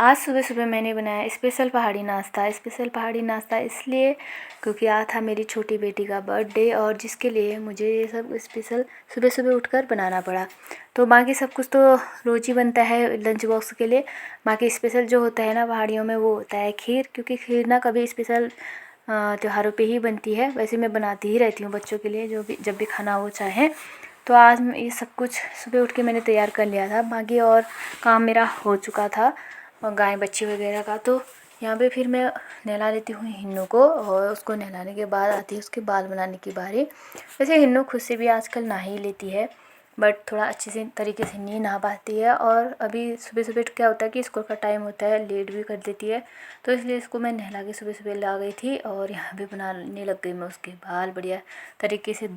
आज सुबह सुबह मैंने बनाया स्पेशल पहाड़ी नाश्ता। स्पेशल पहाड़ी नाश्ता इसलिए क्योंकि आज था मेरी छोटी बेटी का बर्थडे और जिसके लिए मुझे ये सब स्पेशल सुबह सुबह उठकर बनाना पड़ा। तो बाकी सब कुछ तो रोज़ ही बनता है लंच बॉक्स के लिए। बाकी स्पेशल जो होता है ना पहाड़ियों में वो होता है खीर, क्योंकि खीर ना कभी स्पेशल त्योहारों पे ही बनती है। वैसे मैं बनाती ही रहती हूँ बच्चों के लिए, जो भी जब भी खाना हो चाहे। तो आज ये सब कुछ सुबह उठ के मैंने तैयार कर लिया था। बाकी और काम मेरा हो चुका था और गाय बच्ची वगैरह का। तो यहाँ पे फिर मैं नहला देती हूँ हिन्नू को और उसको नहलाने के बाद आती है उसके बाल बनाने की बारी। वैसे हिन्नू खुद से भी आजकल नहा ही लेती है, बट थोड़ा अच्छे से तरीके से नहीं नहा पाती है। और अभी सुबह सुबह क्या होता है कि स्कूल का टाइम होता है, लेट भी कर देती है। तो इसलिए इसको मैं नहला के सुबह सुबह ला गई थी और यहाँ पे बनाने लग गई मैं उसके बाल बढ़िया तरीके से।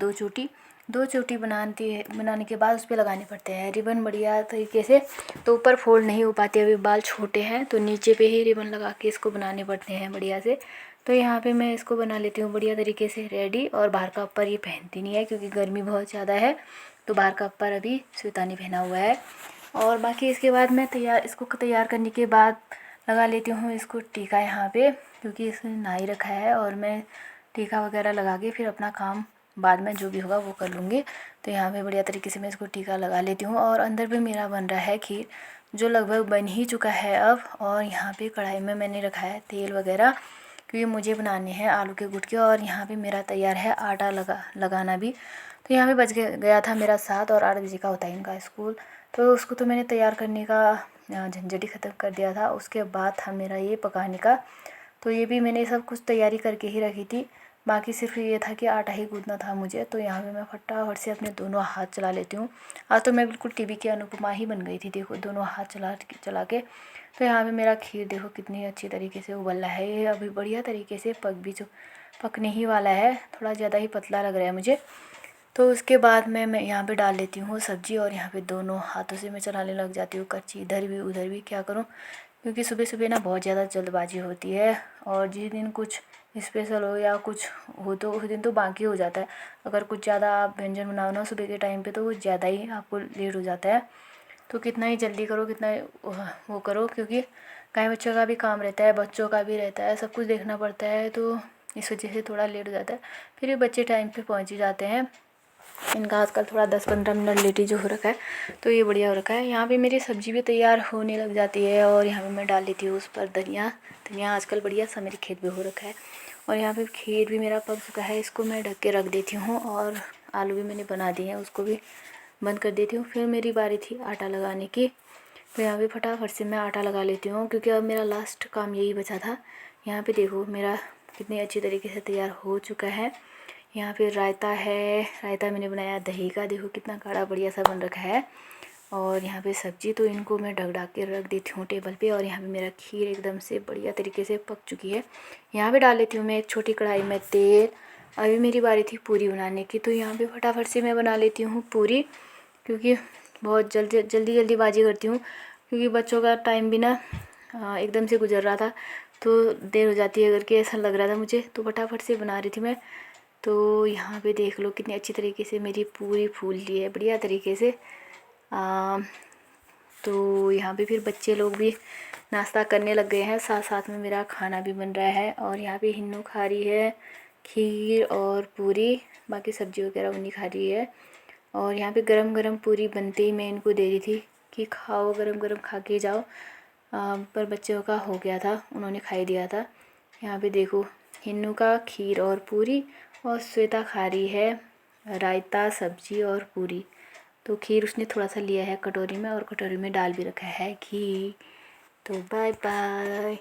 दो चोटी बनाने के बाद उस पर लगाने पड़ते हैं रिबन बढ़िया तरीके से। तो ऊपर फोल्ड नहीं हो पाते, अभी बाल छोटे हैं तो नीचे पे ही रिबन लगा के इसको बनाने पड़ते हैं बढ़िया से। तो यहाँ पे मैं इसको बना लेती हूँ बढ़िया तरीके से रेडी। और बाहर का अपर ये पहनती नहीं है क्योंकि गर्मी बहुत ज़्यादा है, तो बाहर का अपर अभी श्वेता ने पहना हुआ है। और बाकी इसके बाद मैं इसको तैयार करने के बाद लगा लेती हूँ इसको टीका यहाँ पे, क्योंकि इसने नहा ही रखा है। और मैं टीका वगैरह लगा के फिर अपना काम बाद में जो भी होगा वो कर लूँगी। तो यहाँ पे बढ़िया तरीके से मैं इसको टीका लगा लेती हूँ। और अंदर भी मेरा बन रहा है खीर, जो लगभग बन ही चुका है अब। और यहाँ पे कढ़ाई में मैंने रखा है तेल वगैरह, क्योंकि मुझे बनाने हैं आलू के गुटके। और यहाँ पे मेरा तैयार है आटा लगाना भी। तो यहाँ पे बज गया था मेरा 7 और 8 बजे का होता है इनका स्कूल। तो उसको तो मैंने तैयार करने का झंझट ही ख़त्म कर दिया था। उसके बाद था मेरा ये पकाने का। तो ये भी मैंने सब कुछ तैयारी करके ही रखी थी। बाकी सिर्फ ये था कि आटा ही गूँथना था मुझे। तो यहाँ पे मैं फटाफट से अपने दोनों हाथ चला लेती हूँ। आज तो मैं बिल्कुल टीवी की अनुपमा ही बन गई थी, देखो दोनों हाथ चला के। तो यहाँ पे मेरा खीर देखो कितनी अच्छी तरीके से उबल रहा है। ये अभी बढ़िया तरीके से पकने ही वाला है, थोड़ा ज़्यादा ही पतला लग रहा है मुझे। तो उसके बाद मैं यहाँ पे डाल लेती हूँ सब्ज़ी। और यहाँ पे दोनों हाथों से मैं चलाने लग जाती हूँ कच्ची, इधर भी उधर भी। क्या करूँ, क्योंकि सुबह सुबह ना बहुत ज़्यादा जल्दबाजी होती है। और जिस दिन कुछ स्पेशल हो या कुछ हो तो उस दिन तो बाकी हो जाता है। अगर कुछ ज़्यादा आप व्यंजन बनाओ ना सुबह के टाइम पे तो वो ज़्यादा ही आपको लेट हो जाता है। तो कितना ही जल्दी करो, कितना ही वो करो, क्योंकि गाय बच्चों का भी काम रहता है, बच्चों का भी रहता है, सब कुछ देखना पड़ता है। तो इस वजह से थोड़ा लेट हो जाता है। फिर ये बच्चे टाइम पे पहुँच ही जाते हैं। इनका आजकल थोड़ा 10-15 मिनट लेट ही जो हो रखा है, तो ये बढ़िया हो रखा है। यहाँ पे मेरी सब्ज़ी भी तैयार होने लग जाती है। और यहाँ पे मैं डाल लेती हूँ उस पर धनिया आजकल बढ़िया सा मेरे खेत में हो रखा है। और यहाँ पे खीर भी मेरा पक चुका है, इसको मैं ढक के रख देती हूँ। और आलू भी मैंने बना दिए हैं, उसको भी बंद कर देती हूँ। फिर मेरी बारी थी आटा लगाने की। तो यहाँ पे फटाफट से मैं आटा लगा लेती हूँ, क्योंकि अब मेरा लास्ट काम यही बचा था। यहाँ पे देखो मेरा कितनी अच्छी तरीके से तैयार हो चुका है। यहाँ पे रायता है, रायता मैंने बनाया दही का, देखो कितना गाढ़ा बढ़िया सा बन रखा है। और यहाँ पे सब्ज़ी, तो इनको मैं ढक के रख देती हूँ टेबल पे। और यहाँ पे मेरा खीर एकदम से बढ़िया तरीके से पक चुकी है। यहाँ पे डाल लेती हूँ मैं एक छोटी कढ़ाई में तेल। अभी मेरी बारी थी पूरी बनाने की। तो यहाँ पे फटाफट से मैं बना लेती हूँ पूरी, क्योंकि बहुत जल्दीबाजी करती हूँ, क्योंकि बच्चों का टाइम भी ना एकदम से गुजर रहा था, तो देर हो जाती है करके ऐसा लग रहा था मुझे। तो फटाफट से बना रही थी मैं। तो यहाँ पे देख लो कितनी अच्छी तरीके से मेरी पूरी फूल ली है बढ़िया तरीके से। तो यहाँ पे फिर बच्चे लोग भी नाश्ता करने लग गए हैं, साथ साथ में मेरा खाना भी बन रहा है। और यहाँ पे हिन्नू खा रही है खीर और पूरी, बाकी सब्ज़ी वगैरह वो नहीं खा रही है। और यहाँ पे गरम गरम पूरी बनते ही मैं इनको दे रही थी कि खाओ, गरम गरम खा के जाओ। पर बच्चों का हो गया था, उन्होंने खा ही दिया था। यहाँ पे देखो हिन्नू का खीर और पूरी, और श्वेता खा रही है रायता सब्जी और पूरी। तो खीर उसने थोड़ा सा लिया है कटोरी में, और कटोरी में डाल भी रखा है घी। तो बाय बाय।